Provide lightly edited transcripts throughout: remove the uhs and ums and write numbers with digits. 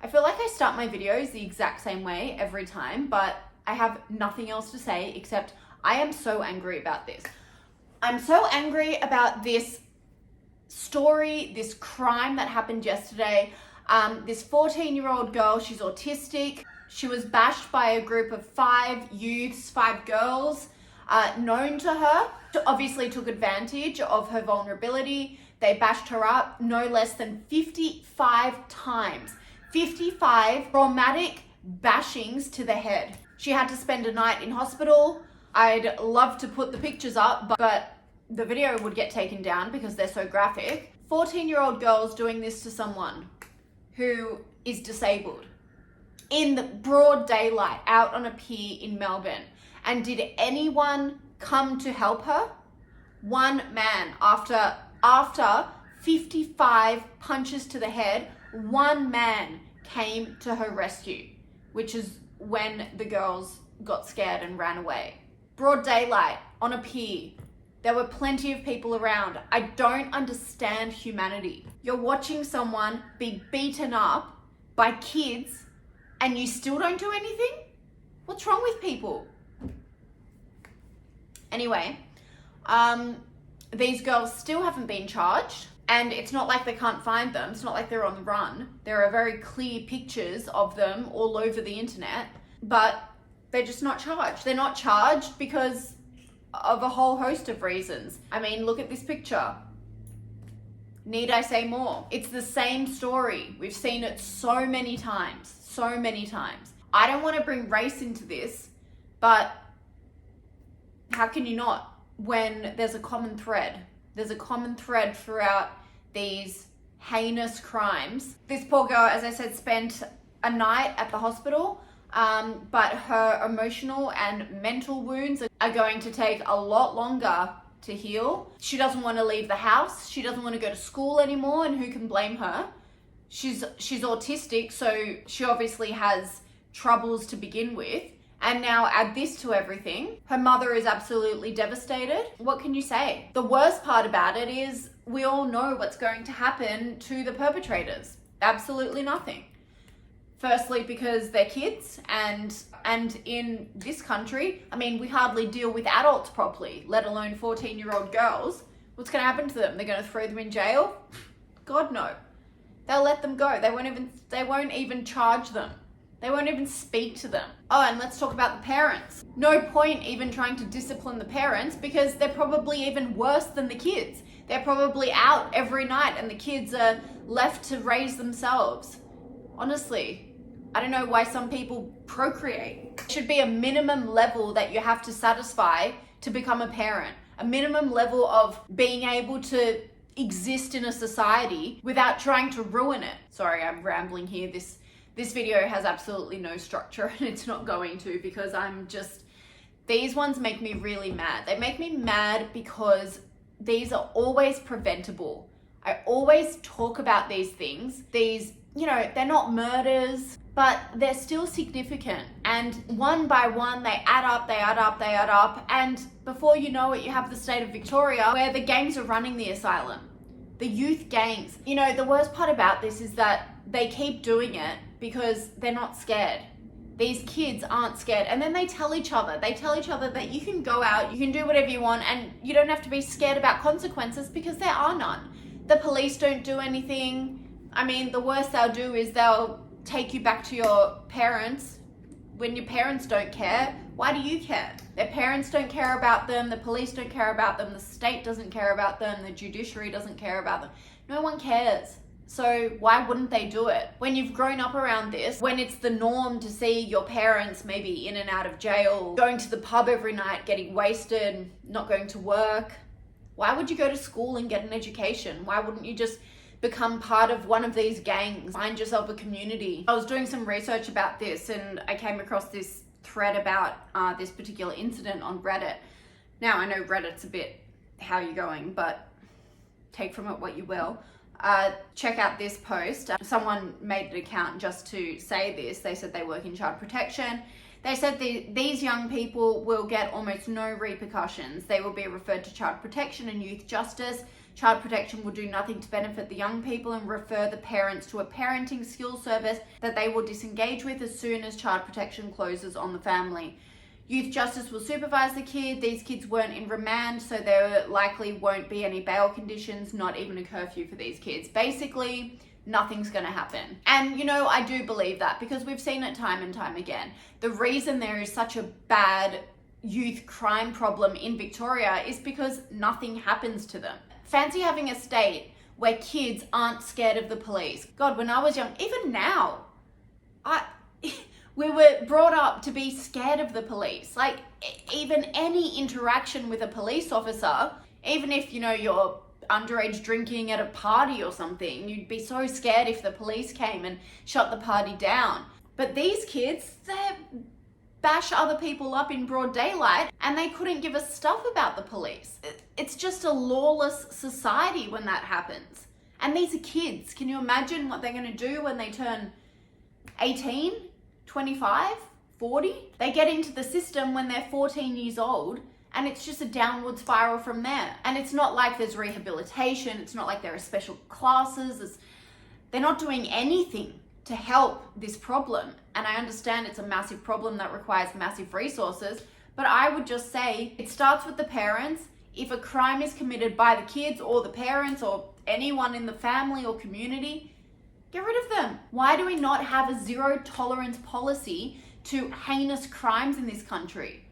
feel like I start my videos the exact same way every time, but I have nothing else to say except I am so angry about this. I'm so angry about this story, this crime that happened yesterday. This 14-year-old girl, she's autistic. She was bashed by a group of 5 youths, 5 girls known to her. Obviously took advantage of her vulnerability. They bashed her up no less than 55 times. 55 traumatic bashings to the head. She had to spend a night in hospital. I'd love to put the pictures up, but the video would get taken down because they're so graphic. 14-year-old girls doing this to someone who is disabled in the broad daylight out on a pier in Melbourne. And did anyone come to help her? One man, after 55 punches to the head, one man came to her rescue, which is when the girls got scared and ran away. Broad daylight on a pier. There were plenty of people around. I don't understand humanity. You're watching someone be beaten up by kids and you still don't do anything? What's wrong with people? Anyway, these girls still haven't been charged, and it's not like they can't find them. It's not like they're on the run. There are very clear pictures of them all over the internet, but they're just not charged. They're not charged because of a whole host of reasons. I mean, look at this picture. Need I say more? It's the same story. We've seen it so many times. I don't want to bring race into this, but how can you not when there's a common thread? There's a common thread throughout these heinous crimes. This poor girl, as I said, spent a night at the hospital, but her emotional and mental wounds are going to take a lot longer to heal. She doesn't want to leave the house. She doesn't want to go to school anymore, and who can blame her? She's autistic, so she obviously has troubles to begin with. And now add this to everything. Her mother is absolutely devastated. What can you say? The worst part about it is we all know what's going to happen to the perpetrators. Absolutely nothing. Firstly, because they're kids, and in this country, I mean, we hardly deal with adults properly, let alone 14-year-old girls. What's going to happen to them? They're going to throw them in jail? God, no. They'll let them go. They won't even charge them. They won't even speak to them. Oh, and let's talk about the parents. No point even trying to discipline the parents because they're probably even worse than the kids. They're probably out every night and the kids are left to raise themselves. Honestly, I don't know why some people procreate. There should be a minimum level that you have to satisfy to become a parent. A minimum level of being able to exist in a society without trying to ruin it. Sorry, I'm rambling here. This video has absolutely no structure, and it's not going to, because these ones make me really mad. They make me mad because these are always preventable. I always talk about these things. These, they're not murders, but they're still significant. And one by one, they add up. And before you know it, you have the state of Victoria where the gangs are running the asylum. The youth gangs. The worst part about this is that they keep doing it because they're not scared. These kids aren't scared. And then they tell each other that you can go out, you can do whatever you want, and you don't have to be scared about consequences because there are none. The police don't do anything. I mean, the worst they'll do is they'll take you back to your parents. When your parents don't care, why do you care? Their parents don't care about them, the police don't care about them, the state doesn't care about them, the judiciary doesn't care about them. No one cares. So why wouldn't they do it? When you've grown up around this, when it's the norm to see your parents maybe in and out of jail, going to the pub every night, getting wasted, not going to work, why would you go to school and get an education? Why wouldn't you just become part of one of these gangs? Find yourself a community. I was doing some research about this and I came across this thread about this particular incident on Reddit. Now, I know Reddit's a bit how you're going, but take from it what you will. Check out this post. Someone made an account just to say this. They said they work in child protection. They said these young people will get almost no repercussions. They will be referred to child protection and youth justice. Child protection will do nothing to benefit the young people and refer the parents to a parenting skills service that they will disengage with as soon as child protection closes on the family. Youth justice will supervise the kid. These kids weren't in remand, so there likely won't be any bail conditions, not even a curfew for these kids. Basically, nothing's going to happen. And, you know, I do believe that because we've seen it time and time again. The reason there is such a bad youth crime problem in Victoria is because nothing happens to them. Fancy having a state where kids aren't scared of the police. God, when I was young, even now, we were brought up to be scared of the police. Like, even any interaction with a police officer, even if, you know, you're underage drinking at a party or something, you'd be so scared if the police came and shut the party down. But these kids, they bash other people up in broad daylight and they couldn't give a stuff about the police. It's just a lawless society when that happens. And these are kids. Can you imagine what they're going to do when they turn 18? 25, 40, they get into the system when they're 14 years old and it's just a downward spiral from there. And it's not like there's rehabilitation. It's not like there are special classes. They're not doing anything to help this problem. And I understand it's a massive problem that requires massive resources, but I would just say it starts with the parents. If a crime is committed by the kids or the parents or anyone in the family or community, get rid of them. Why do we not have a zero tolerance policy to heinous crimes in this country?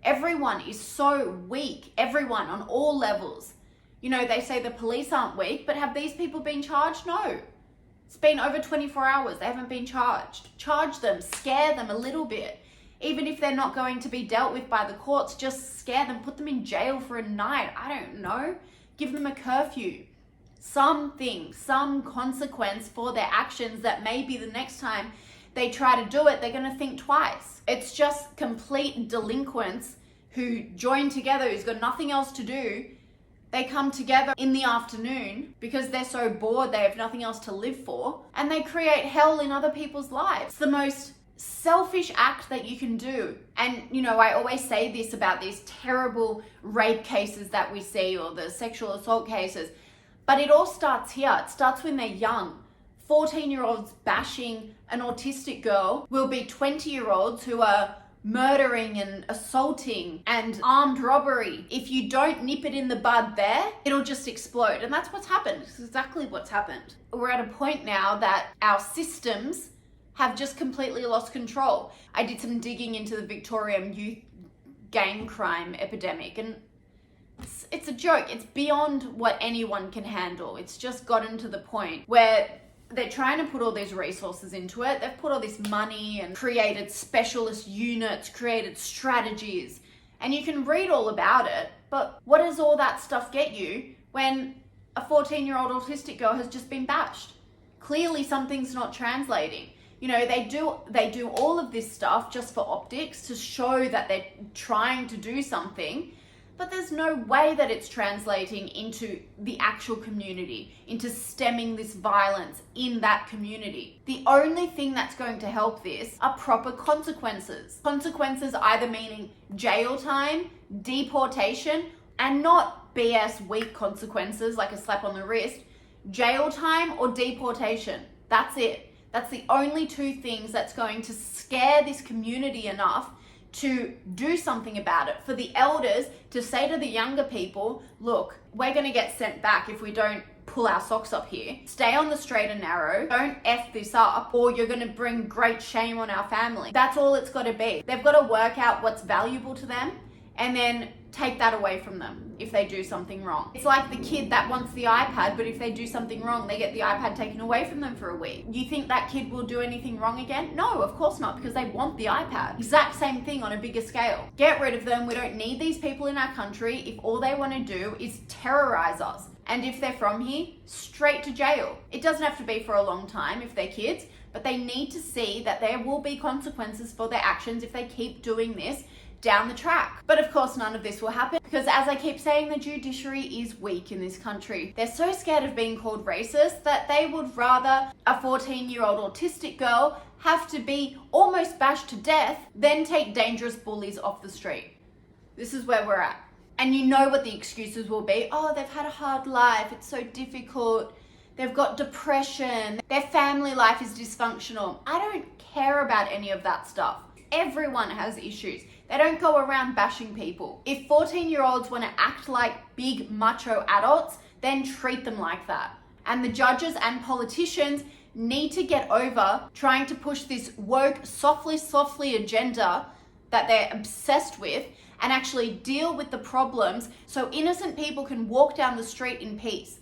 Everyone is so weak. Everyone on all levels. You know, they say the police aren't weak, but have these people been charged? No. It's been over 24 hours. They haven't been charged. Charge them. Scare them a little bit. Even if they're not going to be dealt with by the courts, just scare them. Put them in jail for a night. I don't know. Give them a curfew. Something, some consequence for their actions that maybe the next time they try to do it, they're going to think twice. It's just complete delinquents who join together, who's got nothing else to do. They come together in the afternoon because they're so bored, they have nothing else to live for, and they create hell in other people's lives. It's the most selfish act that you can do. And, you know, I always say this about these terrible rape cases that we see or the sexual assault cases. But it all starts here. It starts when they're young. 14-year-olds bashing an autistic girl will be 20-year-olds who are murdering and assaulting and armed robbery. If you don't nip it in the bud there, it'll just explode. And that's what's happened. It's exactly what's happened. We're at a point now that our systems have just completely lost control. I did some digging into the Victorian youth gang crime epidemic, and it's a joke. It's beyond what anyone can handle. It's just gotten to the point where they're trying to put all these resources into it. They've put all this money and created specialist units, created strategies, and you can read all about it. But what does all that stuff get you when a 14-year-old autistic girl has just been bashed? Clearly something's not translating. You know, they do all of this stuff just for optics to show that they're trying to do something. But there's no way that it's translating into the actual community, into stemming this violence in that community. The only thing that's going to help this are proper consequences. Consequences either meaning jail time, deportation, and not BS weak consequences like a slap on the wrist. Jail time or deportation. That's it. That's the only two things that's going to scare this community enough to do something about it. For the elders to say to the younger people, look, we're going to get sent back if we don't pull our socks up here. Stay on the straight and narrow. Don't F this up or you're going to bring great shame on our family. That's all it's got to be. They've got to work out what's valuable to them and then take that away from them if they do something wrong. It's like the kid that wants the iPad, but if they do something wrong, they get the iPad taken away from them for a week. You think that kid will do anything wrong again? No, of course not, because they want the iPad. Exact same thing on a bigger scale. Get rid of them. We don't need these people in our country if all they want to do is terrorize us. And if they're from here, straight to jail. It doesn't have to be for a long time if they're kids, but they need to see that there will be consequences for their actions if they keep doing this down the track. But of course none of this will happen because, as I keep saying, the judiciary is weak in this country. They're so scared of being called racist that they would rather a 14-year-old autistic girl have to be almost bashed to death than take dangerous bullies off the street. This is where we're at. And you know what the excuses will be. Oh, they've had a hard life. It's so difficult. They've got depression. Their family life is dysfunctional. I don't care about any of that stuff. Everyone has issues. They don't go around bashing people. If 14-year-olds want to act like big macho adults, then treat them like that. And the judges and politicians need to get over trying to push this woke, softly agenda that they're obsessed with and actually deal with the problems so innocent people can walk down the street in peace.